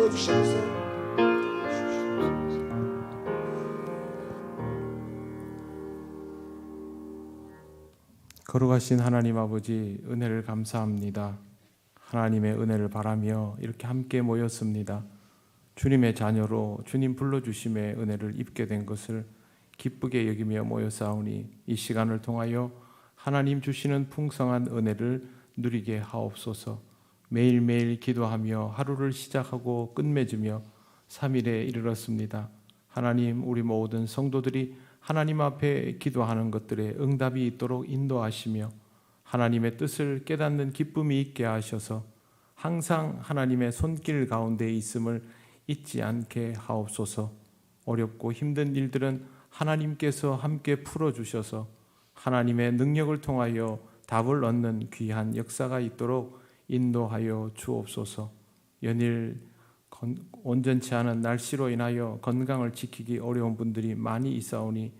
부어주시겠어요? 거룩하신 하나님 아버지, 은혜를 감사합니다. 하나님의 은혜를 바라며 이렇게 함께 모였습니다. 주님의 자녀로 주님 불러주심의 은혜를 입게 된 것을 기쁘게 여기며 모여싸우니 이 시간을 통하여 하나님 주시는 풍성한 은혜를 누리게 하옵소서. 매일매일 기도하며 하루를 시작하고 끝맺으며 3일에 이르렀습니다. 하나님, 우리 모든 성도들이 하나님 앞에 기도하는 것들에 응답이 있도록 인도하시며 하나님의 뜻을 깨닫는 기쁨이 있게 하셔서 항상 하나님의 손길 가운데 있음을 잊지 않게 하옵소서. 어렵고 힘든 일들은 하나님께서 함께 풀어주셔서 하나님의 능력을 통하여 답을 얻는 귀한 역사가 있도록 인도하여 주옵소서. 연일 온전치 않은 날씨로 인하여 건강을 지키기 어려운 분들이 많이 있사오니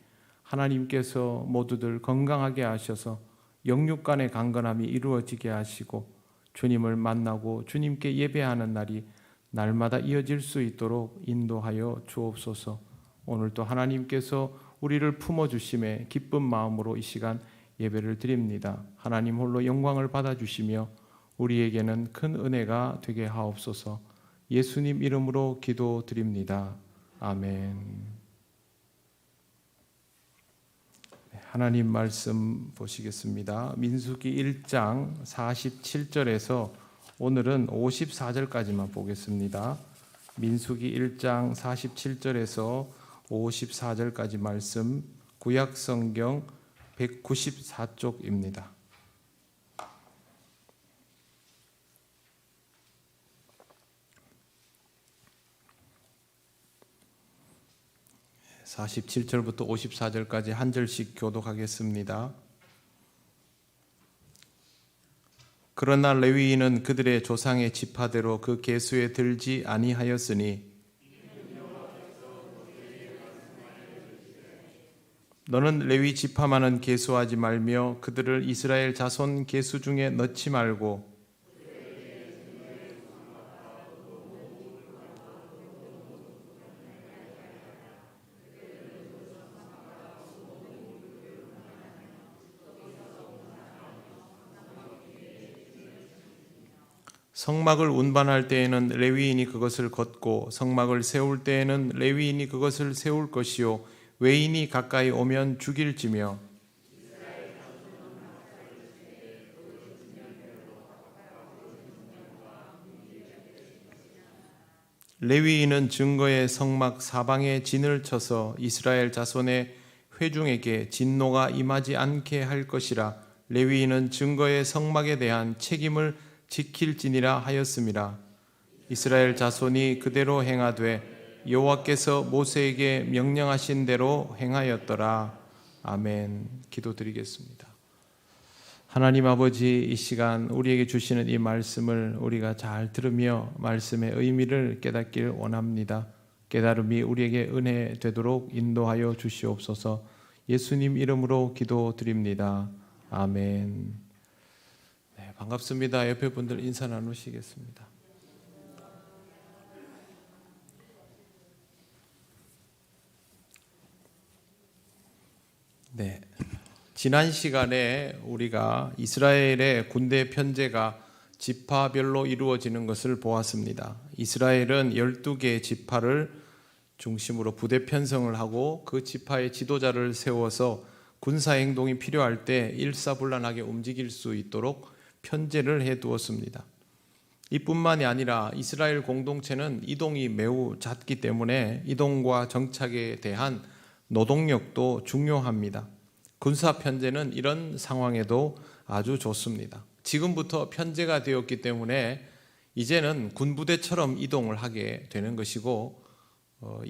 하나님께서 모두들 건강하게 하셔서 영육 간의 강건함이 이루어지게 하시고 주님을 만나고 주님께 예배하는 날이 날마다 이어질 수 있도록 인도하여 주옵소서. 오늘도 하나님께서 우리를 품어주심에 기쁜 마음으로 이 시간 예배를 드립니다. 하나님 홀로 영광을 받아주시며 우리에게는 큰 은혜가 되게 하옵소서. 예수님 이름으로 기도드립니다. 아멘. 하나님 말씀 보시겠습니다. 민수기 1장 47절에서 오늘은 54절까지만 보겠습니다. 민수기 1장 47절에서 54절까지 말씀, 구약성경 194쪽입니다. (47절부터) (54절까지) 한 절씩 교독하겠습니다. 그러나 레위인은 그들의 조상의 지파대로 그 계수에 들지 아니하였으니 너는 레위 지파만은 계수하지 말며 그들을 이스라엘 자손 계수 중에 넣지 말고 성막을 운반할 때에는 레위인이 그것을 걷고 성막을 세울 때에는 레위인이 그것을 세울 것이요 외인이 가까이 오면 죽일지며 레위인은 증거의 성막 사방에 진을 쳐서 이스라엘 자손의 회중에게 진노가 임하지 않게 할 것이라. 레위인은 증거의 성막에 대한 책임을 지킬지니라 하였음이라. 이스라엘 자손이 그대로 행하되 여호와께서 모세에게 명령하신 대로 행하였더라. 아멘. 기도드리겠습니다. 하나님 아버지, 이 시간 우리에게 주시는 이 말씀을 우리가 잘 들으며 말씀의 의미를 깨닫길 원합니다. 깨달음이 우리에게 은혜 되도록 인도하여 주시옵소서. 예수님 이름으로 기도드립니다. 아멘. 네, 반갑습니다. 옆에 분들 인사 나누시겠습니다. 네, 지난 시간에 우리가 이스라엘의 군대 편제가 지파별로 이루어지는 것을 보았습니다. 이스라엘은 12개의 지파를 중심으로 부대 편성을 하고 그 지파의 지도자를 세워서 군사 행동이 필요할 때 일사불란하게 움직일 수 있도록 편제를 해두었습니다. 이뿐만이 아니라 이스라엘 공동체는 이동이 매우 잦기 때문에 이동과 정착에 대한 노동력도 중요합니다. 군사 편제는 이런 상황에도 아주 좋습니다. 지금부터 편제가 되었기 때문에 이제는 군부대처럼 이동을 하게 되는 것이고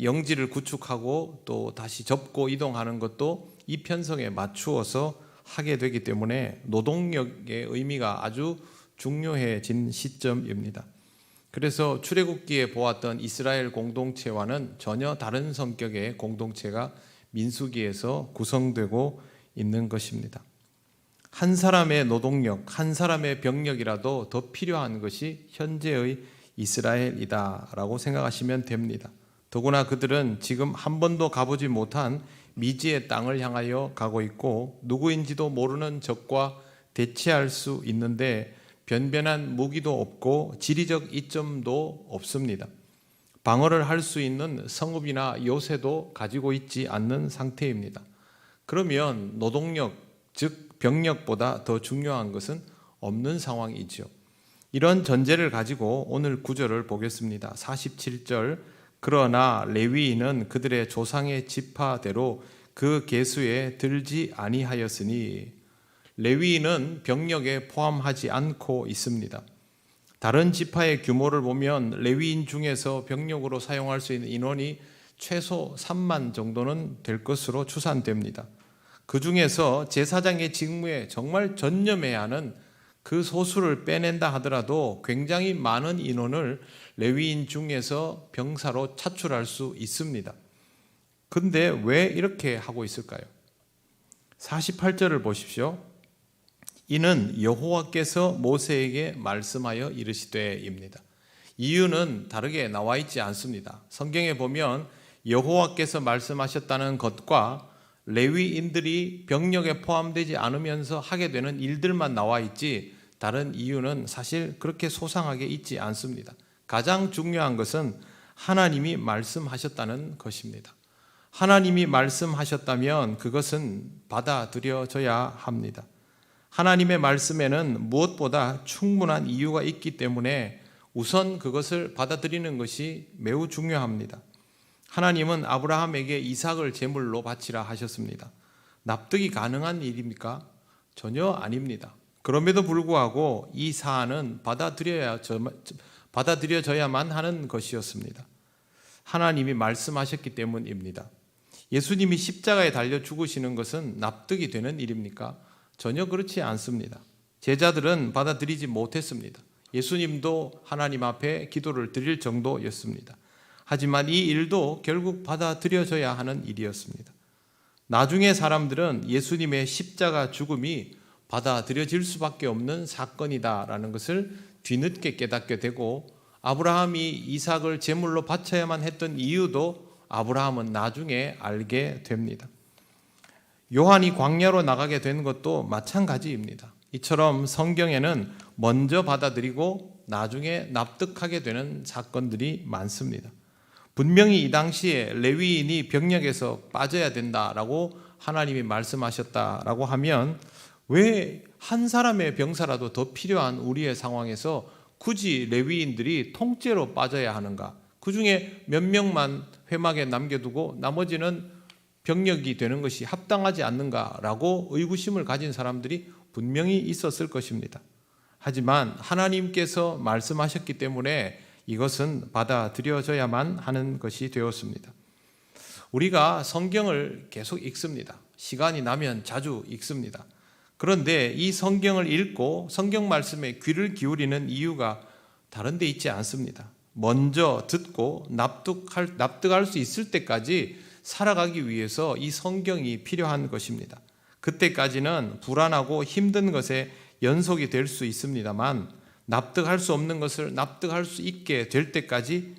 영지를 구축하고 또 다시 접고 이동하는 것도 이 편성에 맞추어서 하게 되기 때문에 노동력의 의미가 아주 중요해진 시점입니다. 그래서 출애굽기에 보았던 이스라엘 공동체와는 전혀 다른 성격의 공동체가 민수기에서 구성되고 있는 것입니다. 한 사람의 노동력, 한 사람의 병력이라도 더 필요한 것이 현재의 이스라엘이다라고 생각하시면 됩니다. 더구나 그들은 지금 한 번도 가보지 못한 미지의 땅을 향하여 가고 있고 누구인지도 모르는 적과 대치할 수 있는데 변변한 무기도 없고 지리적 이점도 없습니다. 방어를 할 수 있는 성읍이나 요새도 가지고 있지 않는 상태입니다. 그러면 노동력, 즉 병력보다 더 중요한 것은 없는 상황이죠. 이런 전제를 가지고 오늘 구절을 보겠습니다. 47절, 그러나 레위인은 그들의 조상의 지파대로 그 계수에 들지 아니하였으니, 레위인은 병력에 포함하지 않고 있습니다. 다른 지파의 규모를 보면 레위인 중에서 병력으로 사용할 수 있는 인원이 최소 3만 정도는 될 것으로 추산됩니다. 그 중에서 제사장의 직무에 정말 전념해야 하는 그 소수를 빼낸다 하더라도 굉장히 많은 인원을 레위인 중에서 병사로 차출할 수 있습니다. 근데 왜 이렇게 하고 있을까요? 48절을 보십시오. 이는 여호와께서 모세에게 말씀하여 이르시되입니다. 이유는 다르게 나와 있지 않습니다. 성경에 보면 여호와께서 말씀하셨다는 것과 레위인들이 병력에 포함되지 않으면서 하게 되는 일들만 나와 있지 다른 이유는 사실 그렇게 소상하게 있지 않습니다. 가장 중요한 것은 하나님이 말씀하셨다는 것입니다. 하나님이 말씀하셨다면 그것은 받아들여져야 합니다. 하나님의 말씀에는 무엇보다 충분한 이유가 있기 때문에 우선 그것을 받아들이는 것이 매우 중요합니다. 하나님은 아브라함에게 이삭을 제물로 바치라 하셨습니다. 납득이 가능한 일입니까? 전혀 아닙니다. 그럼에도 불구하고 이 사안은 받아들여져야만 하는 것이었습니다. 하나님이 말씀하셨기 때문입니다. 예수님이 십자가에 달려 죽으시는 것은 납득이 되는 일입니까? 전혀 그렇지 않습니다. 제자들은 받아들이지 못했습니다. 예수님도 하나님 앞에 기도를 드릴 정도였습니다. 하지만 이 일도 결국 받아들여져야 하는 일이었습니다. 나중에 사람들은 예수님의 십자가 죽음이 받아들여질 수밖에 없는 사건이다라는 것을 뒤늦게 깨닫게 되고, 아브라함이 이삭을 제물로 바쳐야만 했던 이유도 아브라함은 나중에 알게 됩니다. 요한이 광야로 나가게 된 것도 마찬가지입니다. 이처럼 성경에는 먼저 받아들이고 나중에 납득하게 되는 사건들이 많습니다. 분명히 이 당시에 레위인이 병력에서 빠져야 된다라고 하나님이 말씀하셨다라고 하면 왜 한 사람의 병사라도 더 필요한 우리의 상황에서 굳이 레위인들이 통째로 빠져야 하는가? 그 중에 몇 명만 회막에 남겨두고 나머지는 병력이 되는 것이 합당하지 않는가라고 의구심을 가진 사람들이 분명히 있었을 것입니다. 하지만 하나님께서 말씀하셨기 때문에 이것은 받아들여져야만 하는 것이 되었습니다. 우리가 성경을 계속 읽습니다. 시간이 나면 자주 읽습니다. 그런데 이 성경을 읽고 성경 말씀에 귀를 기울이는 이유가 다른 데 있지 않습니다. 먼저 듣고 납득할 수 있을 때까지 살아가기 위해서 이 성경이 필요한 것입니다. 그때까지는 불안하고 힘든 것에 연속이 될 수 있습니다만 납득할 수 없는 것을 납득할 수 있게 될 때까지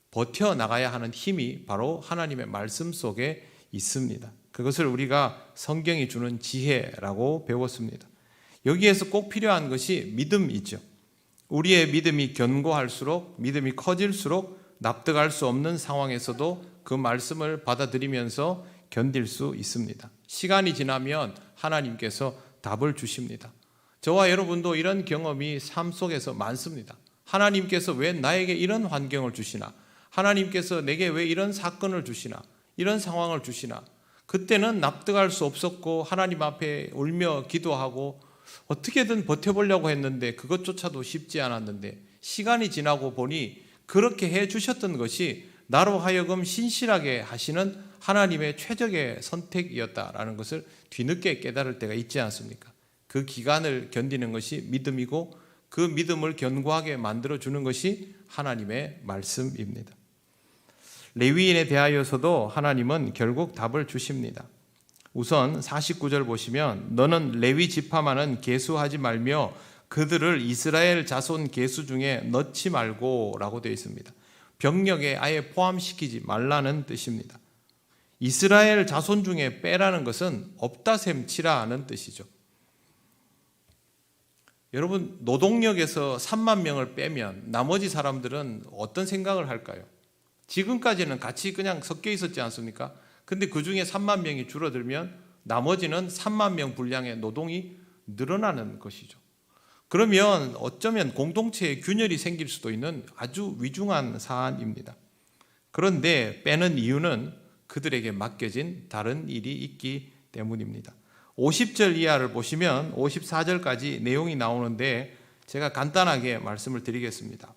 버텨나가야 하는 힘이 바로 하나님의 말씀 속에 있습니다. 그것을 우리가 성경이 주는 지혜라고 배웠습니다. 여기에서 꼭 필요한 것이 믿음이죠. 우리의 믿음이 견고할수록, 믿음이 커질수록 납득할 수 없는 상황에서도 그 말씀을 받아들이면서 견딜 수 있습니다. 시간이 지나면 하나님께서 답을 주십니다. 저와 여러분도 이런 경험이 삶 속에서 많습니다. 하나님께서 왜 나에게 이런 환경을 주시나? 하나님께서 내게 왜 이런 사건을 주시나? 이런 상황을 주시나? 그때는 납득할 수 없었고 하나님 앞에 울며 기도하고 어떻게든 버텨보려고 했는데 그것조차도 쉽지 않았는데 시간이 지나고 보니 그렇게 해 주셨던 것이 나로 하여금 신실하게 하시는 하나님의 최적의 선택이었다라는 것을 뒤늦게 깨달을 때가 있지 않습니까? 그 기간을 견디는 것이 믿음이고 그 믿음을 견고하게 만들어주는 것이 하나님의 말씀입니다. 레위인에 대하여서도 하나님은 결국 답을 주십니다. 우선 49절 보시면 너는 레위 지파만은 계수하지 말며 그들을 이스라엘 자손 계수 중에 넣지 말고 라고 되어 있습니다. 병력에 아예 포함시키지 말라는 뜻입니다. 이스라엘 자손 중에 빼라는 것은 없다 셈치라는 뜻이죠. 여러분, 노동력에서 3만 명을 빼면 나머지 사람들은 어떤 생각을 할까요? 지금까지는 같이 그냥 섞여 있었지 않습니까? 근데 그 중에 3만 명이 줄어들면 나머지는 3만 명 분량의 노동이 늘어나는 것이죠. 그러면 어쩌면 공동체에 균열이 생길 수도 있는 아주 위중한 사안입니다. 그런데 빼는 이유는 그들에게 맡겨진 다른 일이 있기 때문입니다. 50절 이하를 보시면 54절까지 내용이 나오는데 제가 간단하게 말씀을 드리겠습니다.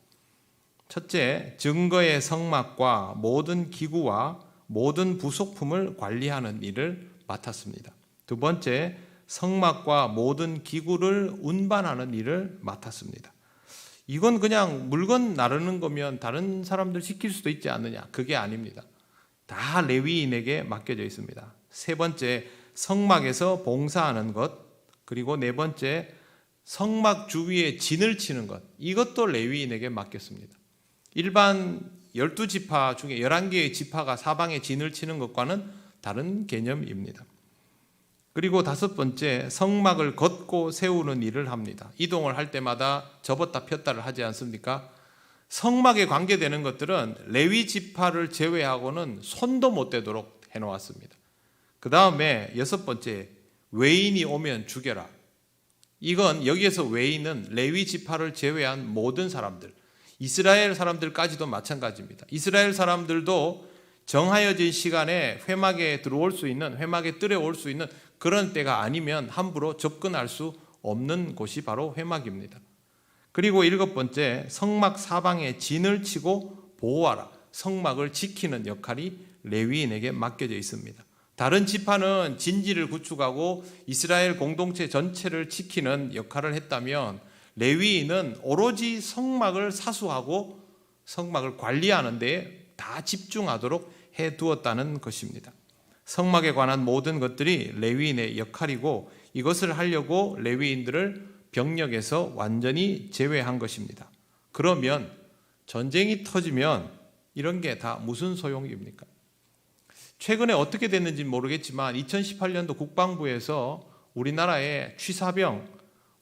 첫째, 증거의 성막과 모든 기구와 모든 부속품을 관리하는 일을 맡았습니다. 두 번째, 성막과 모든 기구를 운반하는 일을 맡았습니다. 이건 그냥 물건 나르는 거면 다른 사람들 시킬 수도 있지 않느냐? 그게 아닙니다. 다 레위인에게 맡겨져 있습니다. 세 번째, 성막에서 봉사하는 것, 그리고 네 번째, 성막 주위에 진을 치는 것, 이것도 레위인에게 맡겼습니다. 일반 12지파 중에 11개의 지파가 사방에 진을 치는 것과는 다른 개념입니다. 그리고 다섯 번째, 성막을 걷고 세우는 일을 합니다. 이동을 할 때마다 접었다 폈다를 하지 않습니까? 성막에 관계되는 것들은 레위 지파를 제외하고는 손도 못 대도록 해놓았습니다. 그 다음에 여섯 번째, 외인이 오면 죽여라. 이건 여기에서 외인은 레위 지파를 제외한 모든 사람들, 이스라엘 사람들까지도 마찬가지입니다. 이스라엘 사람들도 정하여진 시간에 회막에 들어올 수 있는, 회막에 들어올 수 있는 그런 때가 아니면 함부로 접근할 수 없는 곳이 바로 회막입니다. 그리고 일곱 번째, 성막 사방에 진을 치고 보호하라. 성막을 지키는 역할이 레위인에게 맡겨져 있습니다. 다른 지파는 진지를 구축하고 이스라엘 공동체 전체를 지키는 역할을 했다면 레위인은 오로지 성막을 사수하고 성막을 관리하는 데 다 집중하도록 해두었다는 것입니다. 성막에 관한 모든 것들이 레위인의 역할이고 이것을 하려고 레위인들을 병력에서 완전히 제외한 것입니다. 그러면 전쟁이 터지면 이런 게 다 무슨 소용입니까? 최근에 어떻게 됐는지 모르겠지만 2018년도 국방부에서 우리나라의 취사병,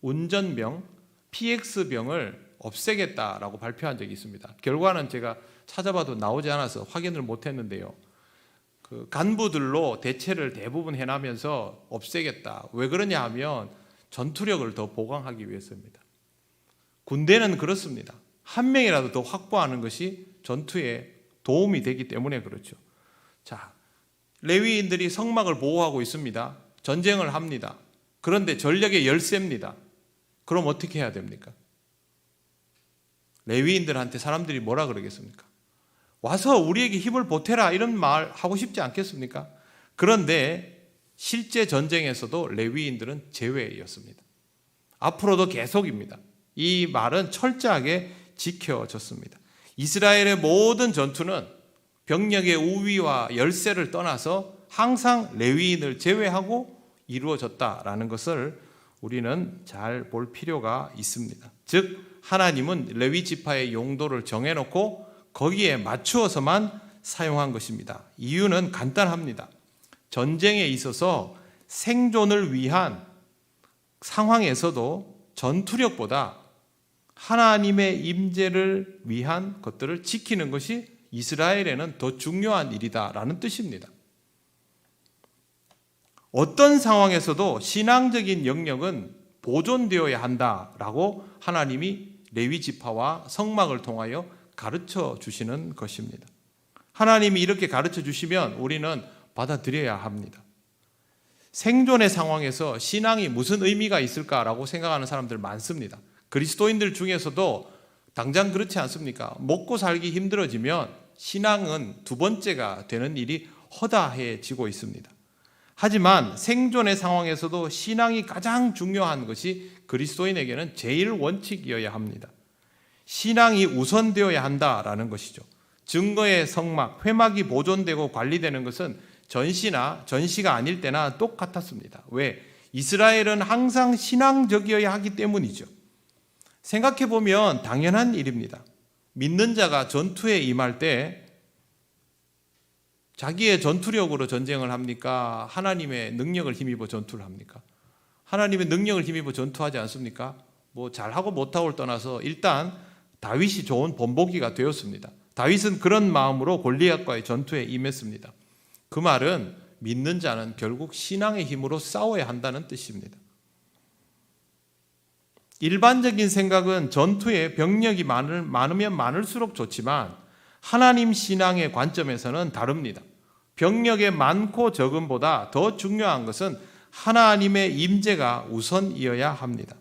운전병, PX병을 없애겠다라고 발표한 적이 있습니다. 결과는 제가 찾아봐도 나오지 않아서 확인을 못했는데요. 그 간부들로 대체를 대부분 해나면서 없애겠다. 왜 그러냐 하면 전투력을 더 보강하기 위해서입니다. 군대는 그렇습니다. 한 명이라도 더 확보하는 것이 전투에 도움이 되기 때문에 그렇죠. 자, 레위인들이 성막을 보호하고 있습니다. 전쟁을 합니다. 그런데 전력의 열세입니다. 그럼 어떻게 해야 됩니까? 레위인들한테 사람들이 뭐라 그러겠습니까? 와서 우리에게 힘을 보태라 이런 말 하고 싶지 않겠습니까? 그런데 실제 전쟁에서도 레위인들은 제외였습니다. 앞으로도 계속입니다. 이 말은 철저하게 지켜졌습니다. 이스라엘의 모든 전투는 병력의 우위와 열세를 떠나서 항상 레위인을 제외하고 이루어졌다라는 것을 우리는 잘 볼 필요가 있습니다. 즉 하나님은 레위 지파의 용도를 정해놓고 거기에 맞추어서만 사용한 것입니다. 이유는 간단합니다. 전쟁에 있어서 생존을 위한 상황에서도 전투력보다 하나님의 임재를 위한 것들을 지키는 것이 이스라엘에는 더 중요한 일이다라는 뜻입니다. 어떤 상황에서도 신앙적인 영역은 보존되어야 한다라고 하나님이 레위 지파와 성막을 통하여 가르쳐 주시는 것입니다. 하나님이 이렇게 가르쳐 주시면 우리는 받아들여야 합니다. 생존의 상황에서 신앙이 무슨 의미가 있을까라고 생각하는 사람들 많습니다. 그리스도인들 중에서도 당장 그렇지 않습니까? 먹고 살기 힘들어지면 신앙은 두 번째가 되는 일이 허다해지고 있습니다. 하지만 생존의 상황에서도 신앙이 가장 중요한 것이 그리스도인에게는 제일 원칙이어야 합니다. 신앙이 우선되어야 한다라는 것이죠. 증거의 성막, 회막이 보존되고 관리되는 것은 전시가 아닐 때나 똑같았습니다. 왜? 이스라엘은 항상 신앙적이어야 하기 때문이죠. 생각해 보면 당연한 일입니다. 믿는 자가 전투에 임할 때 자기의 전투력으로 전쟁을 합니까? 하나님의 능력을 힘입어 전투를 합니까? 하나님의 능력을 힘입어 전투하지 않습니까? 뭐 잘하고 못하고를 떠나서 일단 다윗이 좋은 본보기가 되었습니다. 다윗은 그런 마음으로 골리앗과의 전투에 임했습니다. 그 말은 믿는 자는 결국 신앙의 힘으로 싸워야 한다는 뜻입니다. 일반적인 생각은 전투에 병력이 많으면 많을수록 좋지만 하나님 신앙의 관점에서는 다릅니다. 병력의 많고 적음보다 더 중요한 것은 하나님의 임재가 우선이어야 합니다.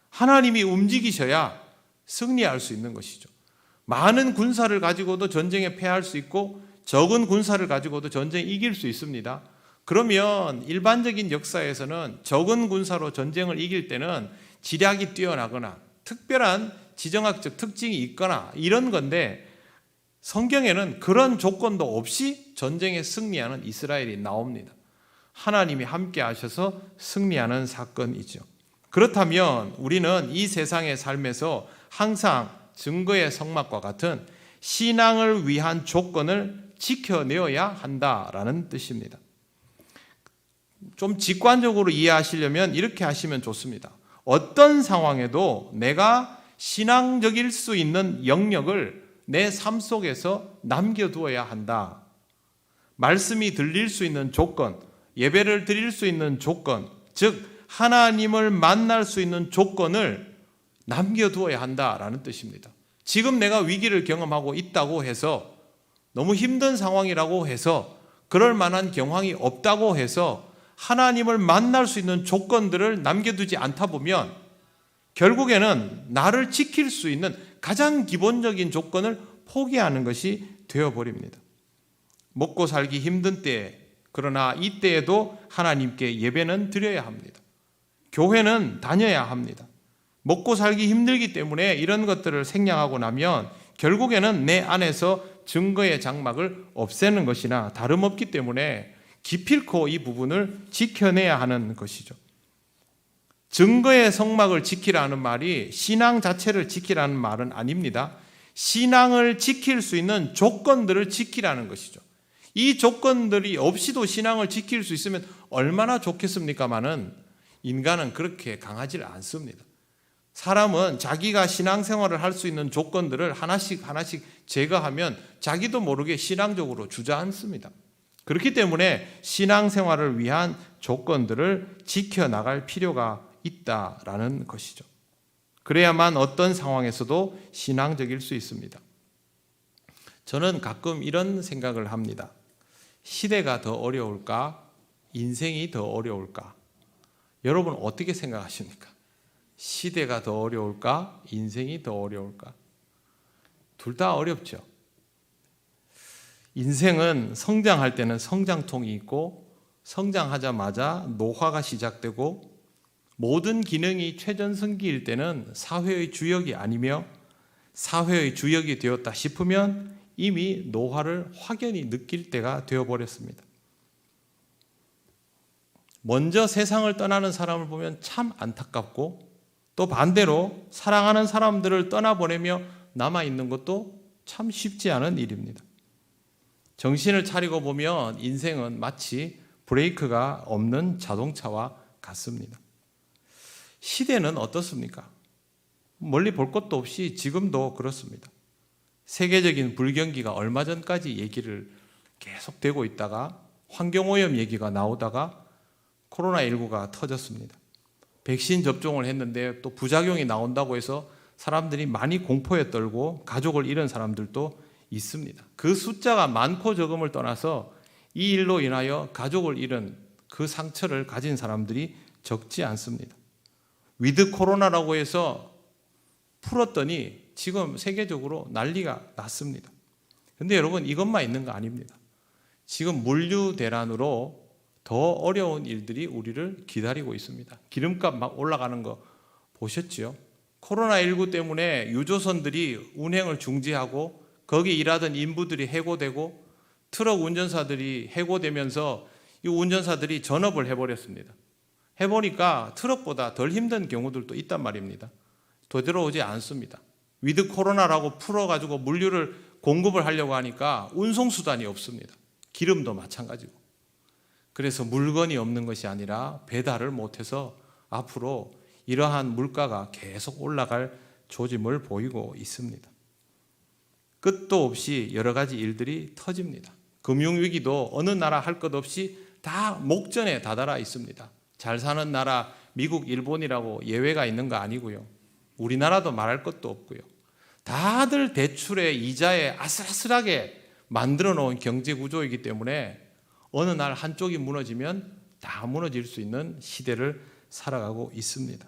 하나님이 움직이셔야 승리할 수 있는 것이죠. 많은 군사를 가지고도 전쟁에 패할 수 있고 적은 군사를 가지고도 전쟁에 이길 수 있습니다. 그러면 일반적인 역사에서는 적은 군사로 전쟁을 이길 때는 지략이 뛰어나거나 특별한 지정학적 특징이 있거나 이런 건데 성경에는 그런 조건도 없이 전쟁에 승리하는 이스라엘이 나옵니다. 하나님이 함께 하셔서 승리하는 사건이죠. 그렇다면 우리는 이 세상의 삶에서 항상 증거의 성막과 같은 신앙을 위한 조건을 지켜내어야 한다라는 뜻입니다. 좀 직관적으로 이해하시려면 이렇게 하시면 좋습니다. 어떤 상황에도 내가 신앙적일 수 있는 영역을 내 삶 속에서 남겨두어야 한다. 말씀이 들릴 수 있는 조건, 예배를 드릴 수 있는 조건, 즉 하나님을 만날 수 있는 조건을 남겨두어야 한다라는 뜻입니다. 지금 내가 위기를 경험하고 있다고 해서 너무 힘든 상황이라고 해서 그럴 만한 경황이 없다고 해서 하나님을 만날 수 있는 조건들을 남겨두지 않다 보면 결국에는 나를 지킬 수 있는 가장 기본적인 조건을 포기하는 것이 되어버립니다. 먹고 살기 힘든 때에 그러나 이때에도 하나님께 예배는 드려야 합니다. 교회는 다녀야 합니다. 먹고 살기 힘들기 때문에 이런 것들을 생략하고 나면 결국에는 내 안에서 증거의 장막을 없애는 것이나 다름없기 때문에 기필코 이 부분을 지켜내야 하는 것이죠. 증거의 성막을 지키라는 말이 신앙 자체를 지키라는 말은 아닙니다. 신앙을 지킬 수 있는 조건들을 지키라는 것이죠. 이 조건들이 없이도 신앙을 지킬 수 있으면 얼마나 좋겠습니까마는 인간은 그렇게 강하지 않습니다. 사람은 자기가 신앙생활을 할 수 있는 조건들을 하나씩 제거하면 자기도 모르게 신앙적으로 주저앉습니다. 그렇기 때문에 신앙생활을 위한 조건들을 지켜나갈 필요가 있다라는 것이죠. 그래야만 어떤 상황에서도 신앙적일 수 있습니다. 저는 가끔 이런 생각을 합니다. 시대가 더 어려울까? 인생이 더 어려울까? 여러분 어떻게 생각하십니까? 시대가 더 어려울까? 인생이 더 어려울까? 둘 다 어렵죠. 인생은 성장할 때는 성장통이 있고 성장하자마자 노화가 시작되고 모든 기능이 최전성기일 때는 사회의 주역이 아니며 사회의 주역이 되었다 싶으면 이미 노화를 확연히 느낄 때가 되어버렸습니다. 먼저 세상을 떠나는 사람을 보면 참 안타깝고 또 반대로 사랑하는 사람들을 떠나보내며 남아있는 것도 참 쉽지 않은 일입니다. 정신을 차리고 보면 인생은 마치 브레이크가 없는 자동차와 같습니다. 시대는 어떻습니까? 멀리 볼 것도 없이 지금도 그렇습니다. 세계적인 불경기가 얼마 전까지 얘기를 계속되고 있다가 환경오염 얘기가 나오다가 코로나19가 터졌습니다. 백신 접종을 했는데 또 부작용이 나온다고 해서 사람들이 많이 공포에 떨고 가족을 잃은 사람들도 있습니다. 그 숫자가 많고 적음을 떠나서 이 일로 인하여 가족을 잃은 그 상처를 가진 사람들이 적지 않습니다. 위드 코로나라고 해서 풀었더니 지금 세계적으로 난리가 났습니다. 그런데 여러분 이것만 있는 거 아닙니다. 지금 물류 대란으로 더 어려운 일들이 우리를 기다리고 있습니다. 기름값 막 올라가는 거 보셨죠? 코로나19 때문에 유조선들이 운행을 중지하고 거기 일하던 인부들이 해고되고 트럭 운전사들이 해고되면서 이 운전사들이 전업을 해버렸습니다. 해보니까 트럭보다 덜 힘든 경우들도 있단 말입니다. 되돌아오지 않습니다. 위드 코로나라고 풀어가지고 물류를 공급을 하려고 하니까 운송수단이 없습니다. 기름도 마찬가지고. 그래서 물건이 없는 것이 아니라 배달을 못해서 앞으로 이러한 물가가 계속 올라갈 조짐을 보이고 있습니다. 끝도 없이 여러 가지 일들이 터집니다. 금융위기도 어느 나라 할 것 없이 다 목전에 다다라 있습니다. 잘 사는 나라 미국, 일본이라고 예외가 있는 거 아니고요. 우리나라도 말할 것도 없고요. 다들 대출에 이자에 아슬아슬하게 만들어 놓은 경제 구조이기 때문에 어느 날 한쪽이 무너지면 다 무너질 수 있는 시대를 살아가고 있습니다.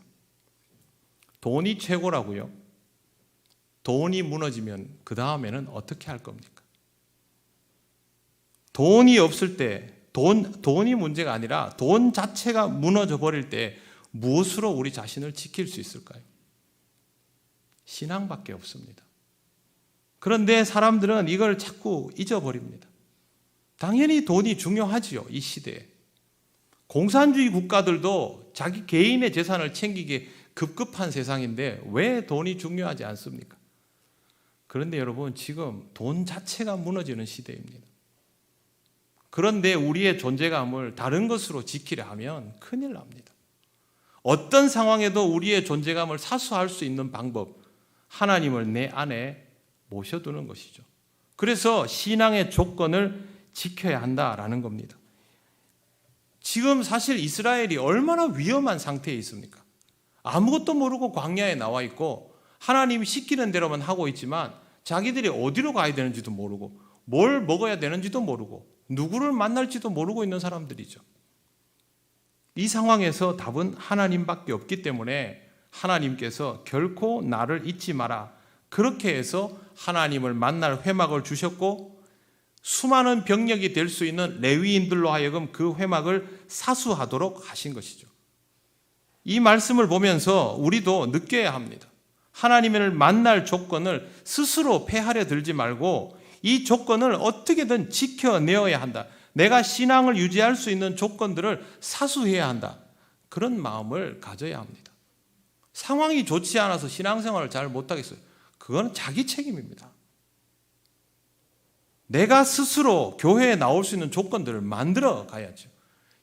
돈이 최고라고요. 돈이 무너지면 그 다음에는 어떻게 할 겁니까? 돈이 없을 때 돈이 문제가 아니라 돈 자체가 무너져 버릴 때 무엇으로 우리 자신을 지킬 수 있을까요? 신앙밖에 없습니다. 그런데 사람들은 이걸 자꾸 잊어버립니다. 당연히 돈이 중요하지요, 이 시대에. 공산주의 국가들도 자기 개인의 재산을 챙기기에 급급한 세상인데 왜 돈이 중요하지 않습니까? 그런데 여러분, 지금 돈 자체가 무너지는 시대입니다. 그런데 우리의 존재감을 다른 것으로 지키려 하면 큰일 납니다. 어떤 상황에도 우리의 존재감을 사수할 수 있는 방법, 하나님을 내 안에 모셔두는 것이죠. 그래서 신앙의 조건을 지켜야 한다라는 겁니다. 지금 사실 이스라엘이 얼마나 위험한 상태에 있습니까? 아무것도 모르고 광야에 나와 있고 하나님이 시키는 대로만 하고 있지만 자기들이 어디로 가야 되는지도 모르고 뭘 먹어야 되는지도 모르고 누구를 만날지도 모르고 있는 사람들이죠. 이 상황에서 답은 하나님밖에 없기 때문에 하나님께서 결코 나를 잊지 마라. 그렇게 해서 하나님을 만날 회막을 주셨고 수많은 병력이 될 수 있는 레위인들로 하여금 그 회막을 사수하도록 하신 것이죠. 이 말씀을 보면서 우리도 느껴야 합니다. 하나님을 만날 조건을 스스로 폐하려 들지 말고 이 조건을 어떻게든 지켜내어야 한다. 내가 신앙을 유지할 수 있는 조건들을 사수해야 한다. 그런 마음을 가져야 합니다. 상황이 좋지 않아서 신앙생활을 잘 못하겠어요. 그건 자기 책임입니다. 내가 스스로 교회에 나올 수 있는 조건들을 만들어 가야죠.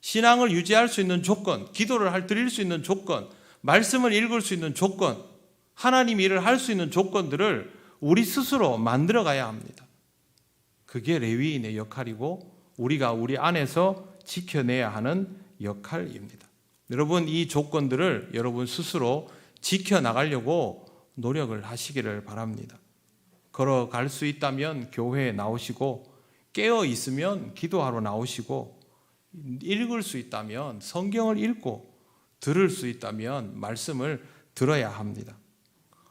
신앙을 유지할 수 있는 조건, 기도를 드릴 수 있는 조건, 말씀을 읽을 수 있는 조건, 하나님 일을 할 수 있는 조건들을 우리 스스로 만들어 가야 합니다. 그게 레위인의 역할이고 우리가 우리 안에서 지켜내야 하는 역할입니다. 여러분, 이 조건들을 여러분 스스로 지켜나가려고 노력을 하시기를 바랍니다. 걸어갈 수 있다면 교회에 나오시고 깨어 있으면 기도하러 나오시고 읽을 수 있다면 성경을 읽고 들을 수 있다면 말씀을 들어야 합니다.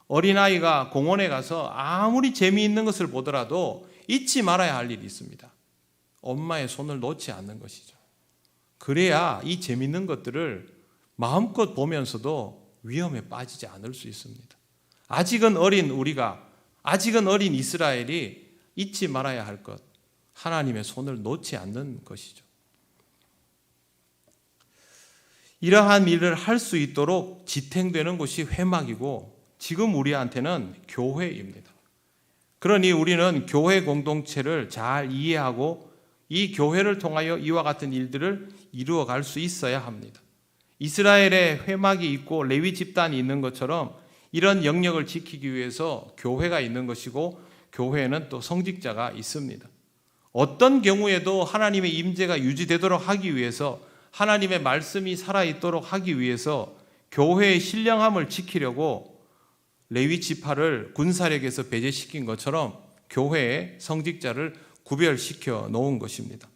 어린아이가 공원에 가서 아무리 재미있는 것을 보더라도 잊지 말아야 할 일이 있습니다. 엄마의 손을 놓지 않는 것이죠. 그래야 이 재미있는 것들을 마음껏 보면서도 위험에 빠지지 않을 수 있습니다. 아직은 어린 우리가, 아직은 어린 이스라엘이 잊지 말아야 할 것, 하나님의 손을 놓지 않는 것이죠. 이러한 일을 할 수 있도록 지탱되는 곳이 회막이고 지금 우리한테는 교회입니다. 그러니 우리는 교회 공동체를 잘 이해하고 이 교회를 통하여 이와 같은 일들을 이루어갈 수 있어야 합니다. 이스라엘에 회막이 있고 레위 집단이 있는 것처럼 이런 영역을 지키기 위해서 교회가 있는 것이고 교회에는 또 성직자가 있습니다. 어떤 경우에도 하나님의 임재가 유지되도록 하기 위해서 하나님의 말씀이 살아있도록 하기 위해서 교회의 신령함을 지키려고 레위 지파를 군사력에서 배제시킨 것처럼 교회에 성직자를 구별시켜 놓은 것입니다.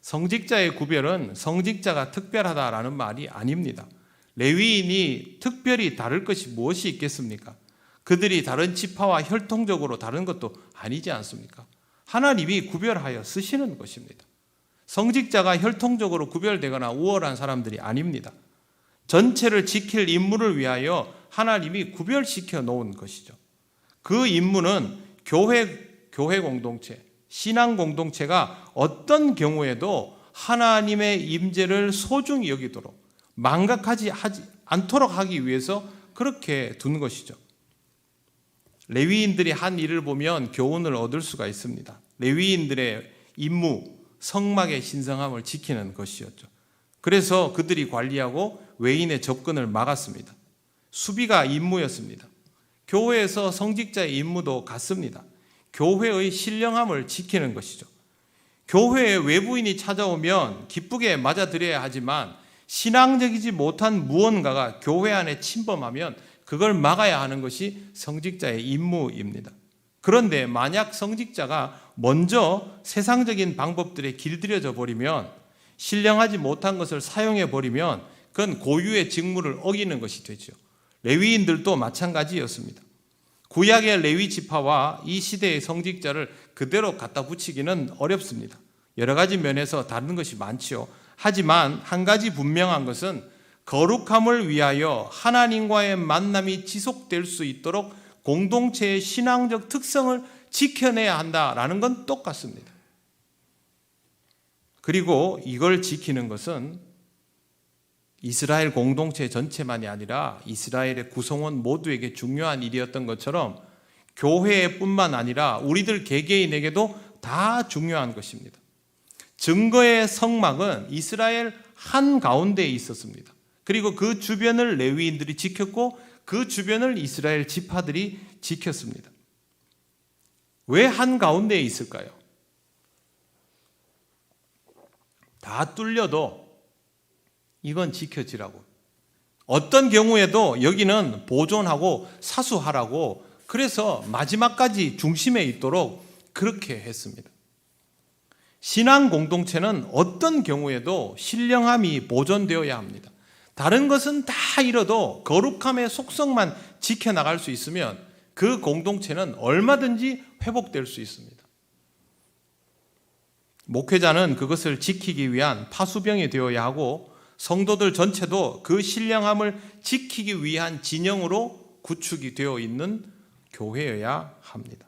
성직자의 구별은 성직자가 특별하다라는 말이 아닙니다. 레위인이 특별히 다를 것이 무엇이 있겠습니까? 그들이 다른 지파와 혈통적으로 다른 것도 아니지 않습니까? 하나님이 구별하여 쓰시는 것입니다. 성직자가 혈통적으로 구별되거나 우월한 사람들이 아닙니다. 전체를 지킬 임무를 위하여 하나님이 구별시켜 놓은 것이죠. 그 임무는 교회 공동체, 신앙 공동체가 어떤 경우에도 하나님의 임재를 소중히 여기도록 망각하지 않도록 하기 위해서 그렇게 둔 것이죠. 레위인들이 한 일을 보면 교훈을 얻을 수가 있습니다. 레위인들의 임무, 성막의 신성함을 지키는 것이었죠. 그래서 그들이 관리하고 외인의 접근을 막았습니다. 수비가 임무였습니다. 교회에서 성직자의 임무도 같습니다. 교회의 신령함을 지키는 것이죠. 교회에 외부인이 찾아오면 기쁘게 맞아들여야 하지만 신앙적이지 못한 무언가가 교회 안에 침범하면 그걸 막아야 하는 것이 성직자의 임무입니다. 그런데 만약 성직자가 먼저 세상적인 방법들에 길들여져 버리면, 신령하지 못한 것을 사용해 버리면 그건 고유의 직무를 어기는 것이 되죠. 레위인들도 마찬가지였습니다. 구약의 레위 지파와 이 시대의 성직자를 그대로 갖다 붙이기는 어렵습니다. 여러 가지 면에서 다른 것이 많지요. 하지만 한 가지 분명한 것은 거룩함을 위하여 하나님과의 만남이 지속될 수 있도록 공동체의 신앙적 특성을 지켜내야 한다라는 건 똑같습니다. 그리고 이걸 지키는 것은 이스라엘 공동체 전체만이 아니라 이스라엘의 구성원 모두에게 중요한 일이었던 것처럼 교회뿐만 아니라 우리들 개개인에게도 다 중요한 것입니다. 증거의 성막은 이스라엘 한가운데에 있었습니다. 그리고 그 주변을 레위인들이 지켰고 그 주변을 이스라엘 지파들이 지켰습니다. 왜 한가운데에 있을까요? 다 뚫려도 이건 지켜지라고. 어떤 경우에도 여기는 보존하고 사수하라고, 그래서 마지막까지 중심에 있도록 그렇게 했습니다. 신앙 공동체는 어떤 경우에도 신령함이 보존되어야 합니다. 다른 것은 다 잃어도 거룩함의 속성만 지켜나갈 수 있으면 그 공동체는 얼마든지 회복될 수 있습니다. 목회자는 그것을 지키기 위한 파수병이 되어야 하고 성도들 전체도 그 신령함을 지키기 위한 진영으로 구축이 되어 있는 교회여야 합니다.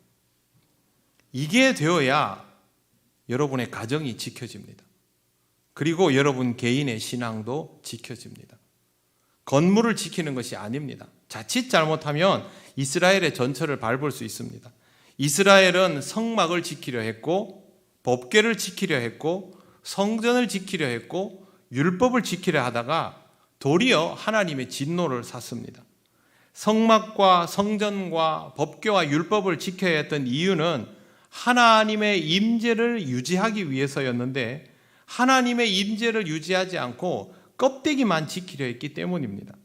이게 되어야 여러분의 가정이 지켜집니다. 그리고 여러분 개인의 신앙도 지켜집니다. 건물을 지키는 것이 아닙니다. 자칫 잘못하면 이스라엘의 전철을 밟을 수 있습니다. 이스라엘은 성막을 지키려 했고 법궤를 지키려 했고 성전을 지키려 했고 율법을 지키려 하다가 도리어 하나님의 진노를 샀습니다. 성막과 성전과 법궤와 율법을 지켜야 했던 이유는 하나님의 임재를 유지하기 위해서였는데 하나님의 임재를 유지하지 않고 껍데기만 지키려 했기 때문입니다.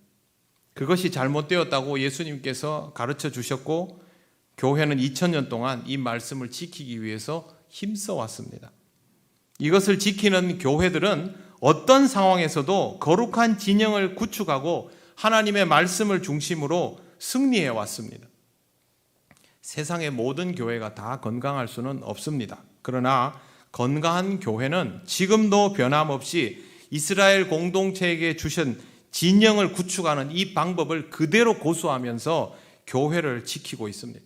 그것이 잘못되었다고 예수님께서 가르쳐 주셨고 교회는 2000년 동안 이 말씀을 지키기 위해서 힘써 왔습니다. 이것을 지키는 교회들은 어떤 상황에서도 거룩한 진영을 구축하고 하나님의 말씀을 중심으로 승리해 왔습니다. 세상의 모든 교회가 다 건강할 수는 없습니다. 그러나 건강한 교회는 지금도 변함없이 이스라엘 공동체에게 주신 진영을 구축하는 이 방법을 그대로 고수하면서 교회를 지키고 있습니다.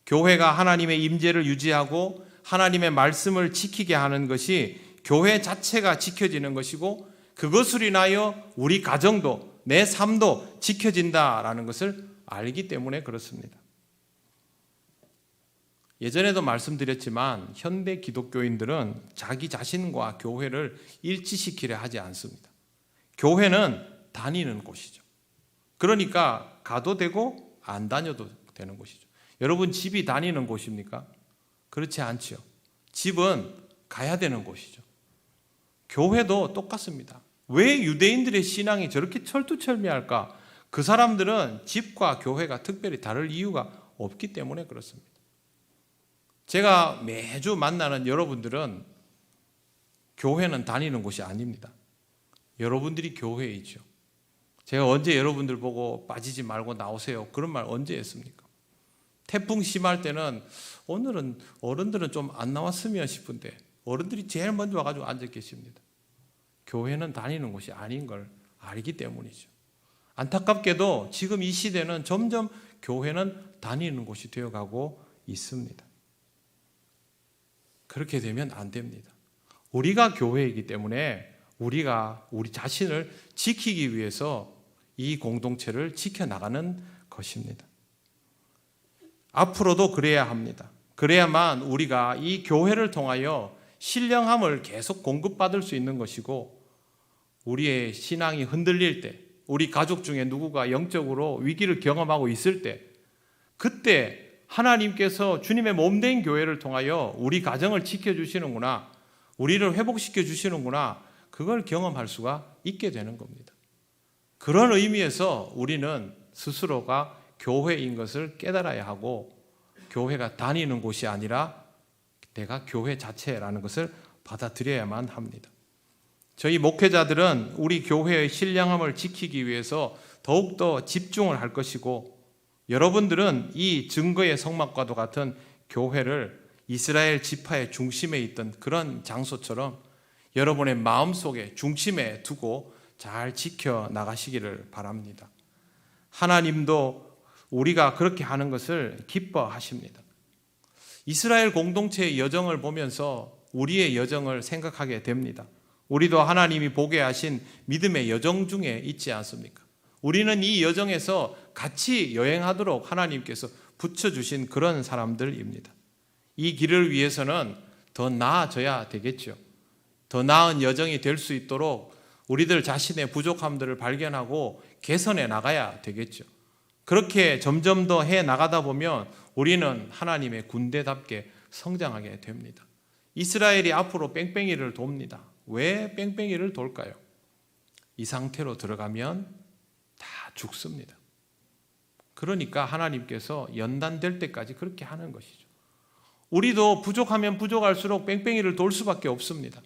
교회가 하나님의 임재를 유지하고 하나님의 말씀을 지키게 하는 것이 교회 자체가 지켜지는 것이고 그것으로 인하여 우리 가정도 내 삶도 지켜진다라는 것을 알기 때문에 그렇습니다. 예전에도 말씀드렸지만 현대 기독교인들은 자기 자신과 교회를 일치시키려 하지 않습니다. 교회는 다니는 곳이죠. 그러니까 가도 되고 안 다녀도 되는 곳이죠. 여러분 집이 다니는 곳입니까? 그렇지 않죠. 집은 가야 되는 곳이죠. 교회도 똑같습니다. 왜 유대인들의 신앙이 저렇게 철두철미할까? 그 사람들은 집과 교회가 특별히 다를 이유가 없기 때문에 그렇습니다. 제가 매주 만나는 여러분들은 교회는 다니는 곳이 아닙니다. 여러분들이 교회이죠. 제가 언제 여러분들 보고 빠지지 말고 나오세요 그런 말 언제 했습니까? 태풍 심할 때는 오늘은 어른들은 좀 안 나왔으면 싶은데 어른들이 제일 먼저 와가지고 앉아 계십니다. 교회는 다니는 곳이 아닌 걸 알기 때문이죠. 안타깝게도 지금 이 시대는 점점 교회는 다니는 곳이 되어가고 있습니다. 그렇게 되면 안 됩니다. 우리가 교회이기 때문에 우리가 우리 자신을 지키기 위해서 이 공동체를 지켜나가는 것입니다. 앞으로도 그래야 합니다. 그래야만 우리가 이 교회를 통하여 신령함을 계속 공급받을 수 있는 것이고, 우리의 신앙이 흔들릴 때, 우리 가족 중에 누구가 영적으로 위기를 경험하고 있을 때, 그때 하나님께서 주님의 몸된 교회를 통하여 우리 가정을 지켜주시는구나, 우리를 회복시켜 주시는구나, 그걸 경험할 수가 있게 되는 겁니다. 그런 의미에서 우리는 스스로가 교회인 것을 깨달아야 하고, 교회가 다니는 곳이 아니라 내가 교회 자체라는 것을 받아들여야만 합니다. 저희 목회자들은 우리 교회의 신령함을 지키기 위해서 더욱더 집중을 할 것이고, 여러분들은 이 증거의 성막과도 같은 교회를 이스라엘 지파의 중심에 있던 그런 장소처럼 여러분의 마음속에 중심에 두고 잘 지켜나가시기를 바랍니다. 하나님도 우리가 그렇게 하는 것을 기뻐하십니다. 이스라엘 공동체의 여정을 보면서 우리의 여정을 생각하게 됩니다. 우리도 하나님이 보게 하신 믿음의 여정 중에 있지 않습니까? 우리는 이 여정에서 같이 여행하도록 하나님께서 붙여주신 그런 사람들입니다. 이 길을 위해서는 더 나아져야 되겠죠. 더 나은 여정이 될 수 있도록 우리들 자신의 부족함들을 발견하고 개선해 나가야 되겠죠. 그렇게 점점 더 해 나가다 보면 우리는 하나님의 군대답게 성장하게 됩니다. 이스라엘이 앞으로 뺑뺑이를 돕니다. 왜 뺑뺑이를 돌까요? 이 상태로 들어가면 다 죽습니다. 그러니까 하나님께서 연단될 때까지 그렇게 하는 것이죠. 우리도 부족하면 부족할수록 뺑뺑이를 돌 수밖에 없습니다.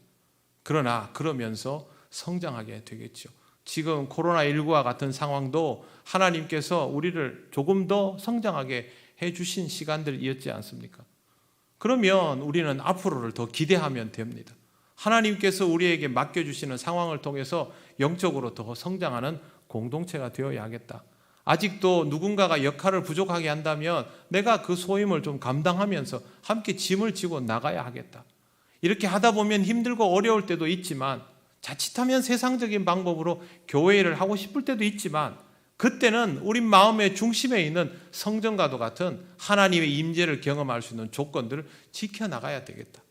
그러나 그러면서 성장하게 되겠죠. 지금 코로나19와 같은 상황도 하나님께서 우리를 조금 더 성장하게 해주신 시간들이었지 않습니까? 그러면 우리는 앞으로를 더 기대하면 됩니다. 하나님께서 우리에게 맡겨주시는 상황을 통해서 영적으로 더 성장하는 공동체가 되어야겠다. 아직도 누군가가 역할을 부족하게 한다면 내가 그 소임을 좀 감당하면서 함께 짐을 지고 나가야 하겠다. 이렇게 하다 보면 힘들고 어려울 때도 있지만, 자칫하면 세상적인 방법으로 교회 일을 하고 싶을 때도 있지만, 그때는 우리 마음의 중심에 있는 성전과도 같은 하나님의 임재를 경험할 수 있는 조건들을 지켜나가야 되겠다.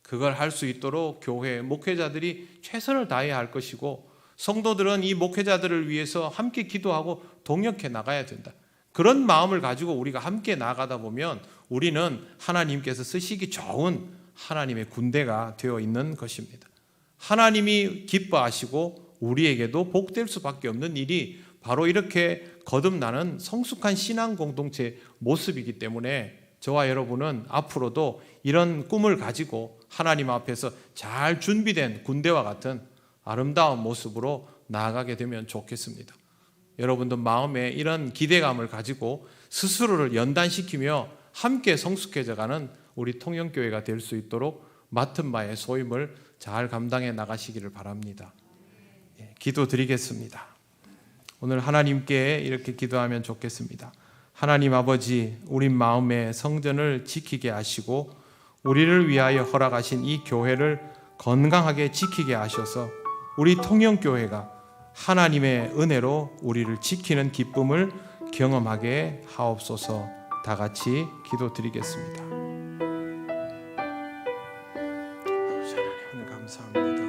그걸 할 수 있도록 교회 목회자들이 최선을 다해야 할 것이고, 성도들은 이 목회자들을 위해서 함께 기도하고 동역해 나가야 된다. 그런 마음을 가지고 우리가 함께 나가다 보면 우리는 하나님께서 쓰시기 좋은 하나님의 군대가 되어 있는 것입니다. 하나님이 기뻐하시고 우리에게도 복될 수밖에 없는 일이 바로 이렇게 거듭나는 성숙한 신앙 공동체의 모습이기 때문에 저와 여러분은 앞으로도 이런 꿈을 가지고 하나님 앞에서 잘 준비된 군대와 같은 아름다운 모습으로 나아가게 되면 좋겠습니다. 여러분도 마음에 이런 기대감을 가지고 스스로를 연단시키며 함께 성숙해져가는 우리 통영교회가 될 수 있도록 맡은 바의 소임을 잘 감당해 나가시기를 바랍니다. 기도드리겠습니다. 오늘 하나님께 이렇게 기도하면 좋겠습니다. 하나님 아버지, 우리 마음의 성전을 지키게 하시고 우리를 위하여 허락하신 이 교회를 건강하게 지키게 하셔서 우리 통영교회가 하나님의 은혜로 우리를 지키는 기쁨을 경험하게 하옵소서. 다 같이 기도드리겠습니다. 하나님 감사합니다.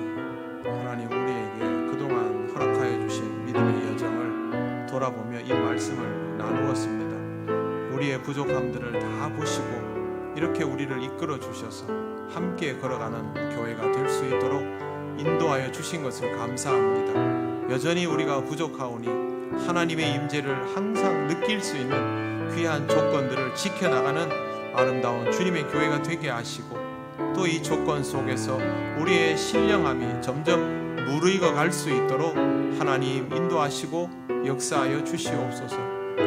하나님, 우리에게 그동안 허락하여 주신 믿음의 여정을 돌아보며 이 말씀을 나누었습니다. 우리의 부족함들을 다 보시고 이렇게 우리를 이끌어 주셔서 함께 걸어가는 교회가 될 수 있도록 인도하여 주신 것을 감사합니다. 여전히 우리가 부족하오니 하나님의 임재를 항상 느낄 수 있는 귀한 조건들을 지켜나가는 아름다운 주님의 교회가 되게 하시고, 또 이 조건 속에서 우리의 신령함이 점점 무르익어 갈 수 있도록 하나님 인도하시고 역사하여 주시옵소서.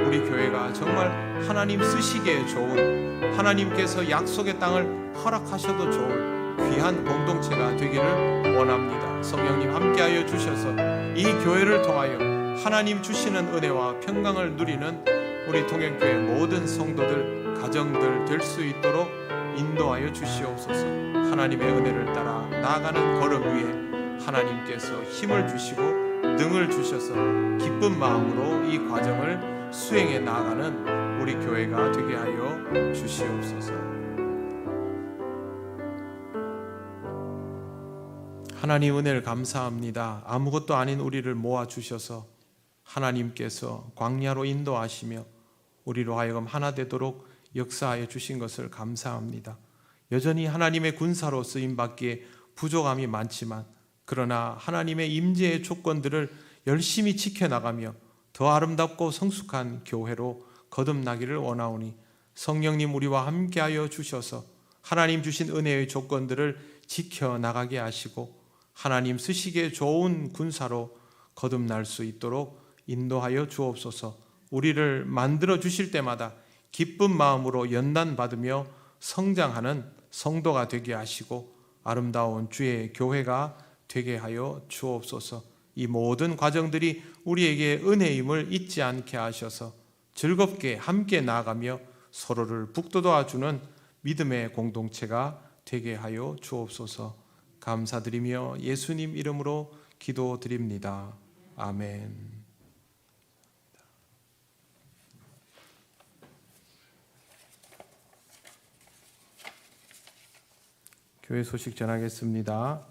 우리 교회가 정말 하나님 쓰시기에 좋은, 하나님께서 약속의 땅을 허락하셔도 좋은 귀한 공동체가 되기를 원합니다. 성령님 함께하여 주셔서 이 교회를 통하여 하나님 주시는 은혜와 평강을 누리는 우리 통영교회 모든 성도들, 가정들 될 수 있도록 인도하여 주시옵소서. 하나님의 은혜를 따라 나아가는 걸음 위에 하나님께서 힘을 주시고 능을 주셔서 기쁜 마음으로 이 과정을 수행해 나아가는 우리 교회가 되게 하여 주시옵소서. 하나님 은혜를 감사합니다. 아무것도 아닌 우리를 모아주셔서 하나님께서 광야로 인도하시며 우리로 하여금 하나 되도록 역사하여 주신 것을 감사합니다. 여전히 하나님의 군사로 쓰임받기에 부족함이 많지만 그러나 하나님의 임재의 조건들을 열심히 지켜나가며 더 아름답고 성숙한 교회로 거듭나기를 원하오니 성령님 우리와 함께하여 주셔서 하나님 주신 은혜의 조건들을 지켜나가게 하시고 하나님 쓰시기에 좋은 군사로 거듭날 수 있도록 인도하여 주옵소서. 우리를 만들어 주실 때마다 기쁜 마음으로 연단받으며 성장하는 성도가 되게 하시고 아름다운 주의 교회가 되게 하여 주옵소서. 이 모든 과정들이 우리에게 은혜임을 잊지 않게 하셔서 즐겁게 함께 나아가며 서로를 북돋아주는 믿음의 공동체가 되게 하여 주옵소서. 감사드리며 예수님 이름으로 기도드립니다. 아멘. 교회 소식 전하겠습니다.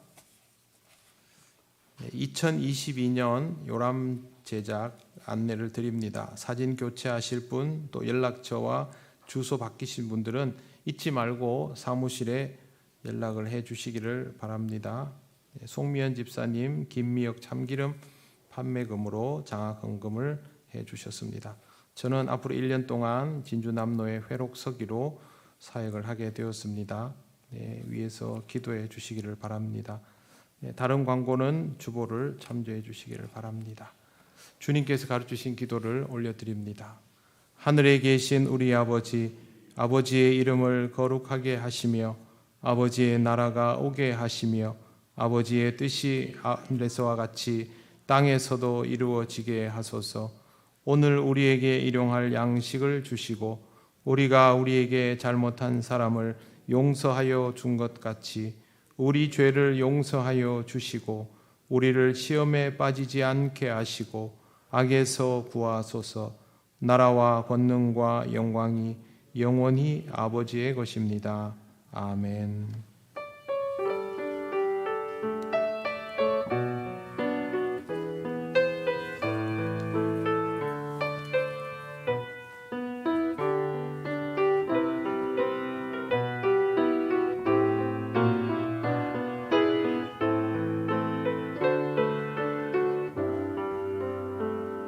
2022년 요람 제작 안내를 드립니다. 사진 교체하실 분, 또 연락처와 주소 바뀌신 분들은 잊지 말고 사무실에 연락을 해 주시기를 바랍니다. 송미연 집사님 김미역 참기름 판매금으로 장학헌금을 해 주셨습니다. 저는 앞으로 1년 동안 진주 남로의 회록서기로 사역을 하게 되었습니다. 위에서 기도해 주시기를 바랍니다. 다른 광고는 주보를 참조해 주시기를 바랍니다. 주님께서 가르치신 기도를 올려드립니다. 하늘에 계신 우리 아버지, 아버지의 이름을 거룩하게 하시며 아버지의 나라가 오게 하시며 아버지의 뜻이 하늘에서와 같이 땅에서도 이루어지게 하소서. 오늘 우리에게 일용할 양식을 주시고 우리가 우리에게 잘못한 사람을 용서하여 준 것 같이 우리 죄를 용서하여 주시고 우리를 시험에 빠지지 않게 하시고 악에서 구하소서. 나라와 권능과 영광이 영원히 아버지의 것입니다. 아멘.